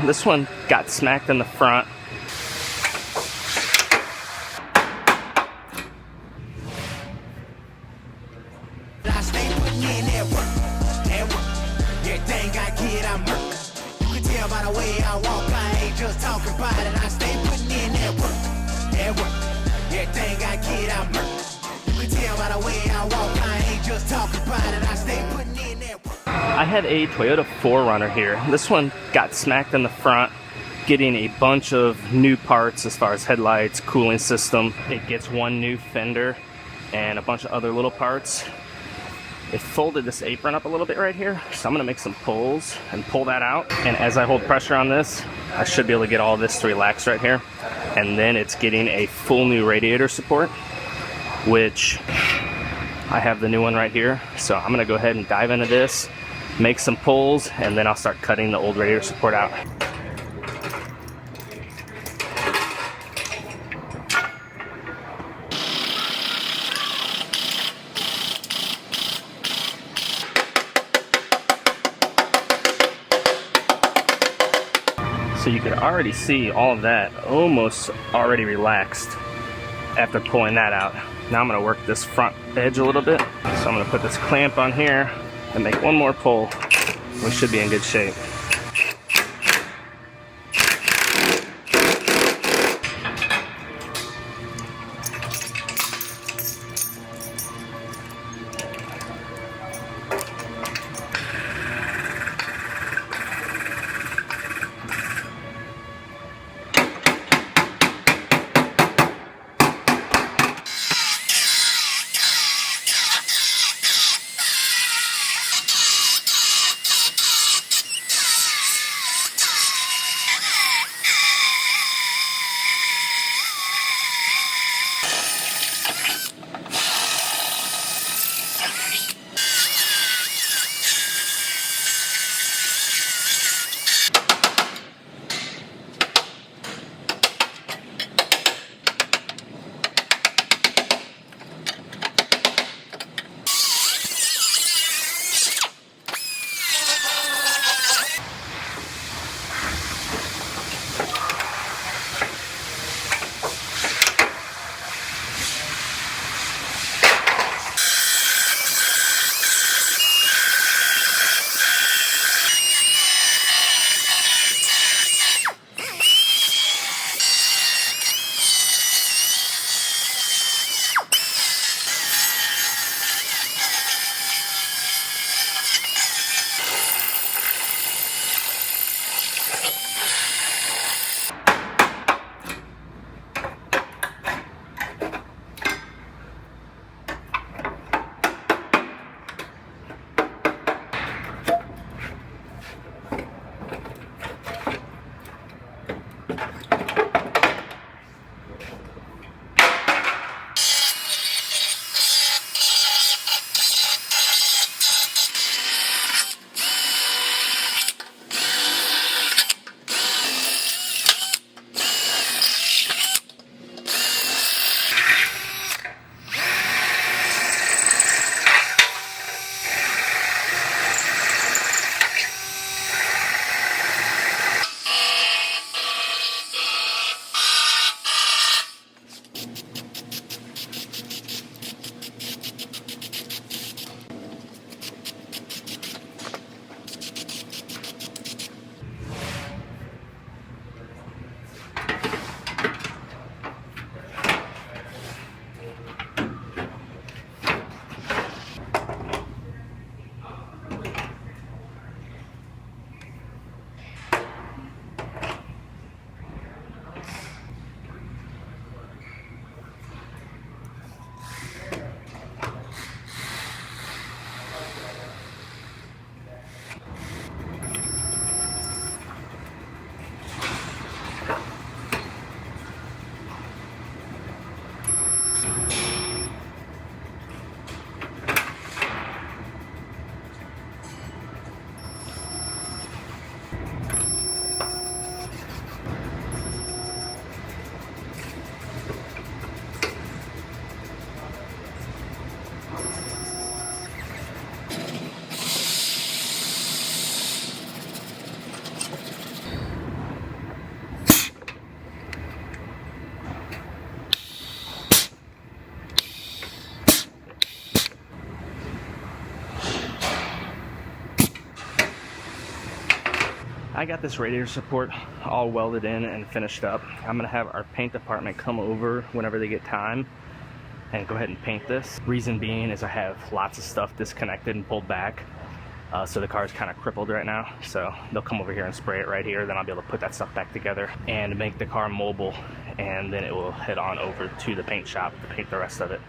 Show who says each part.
Speaker 1: This one got smacked in the front.
Speaker 2: I stay putting in that work. Everything I get, I'm hurt. You can tell by the way I walk, I ain't just talking about it. I stay putting in that work. Everything I get, I'm hurt. You can tell by the way I walk, I ain't just talking about it. I stay putting in that work.
Speaker 1: I had a Toyota 4Runner here. This one got smacked in the front, getting a bunch of new parts as far as headlights, cooling system. It gets one new fender and a bunch of other little parts. It folded this apron up a little bit right here, so I'm gonna make some pulls and pull that out. And as I hold pressure on this, I should be able to get all this to relax right here. And then it's getting a full new radiator support, which I have the new one right here. So I'm gonna go ahead and dive into this, make some pulls, and then I'll start cutting the old radiator support out. So you could already see all of that almost already relaxed after pulling that out. Now I'm gonna work this front edge a little bit. So I'm gonna put this clamp on here and make one more pull. We should be in good shape. I got this radiator support all welded in and finished up. I'm gonna have our paint department come over whenever they get time and go ahead and paint this. Reason being is I have lots of stuff disconnected and pulled back. So the car is kind of crippled right now. So they'll come over here and spray it right here. Then I'll be able to put that stuff back together and make the car mobile. And then it will head on over to the paint shop to paint the rest of it.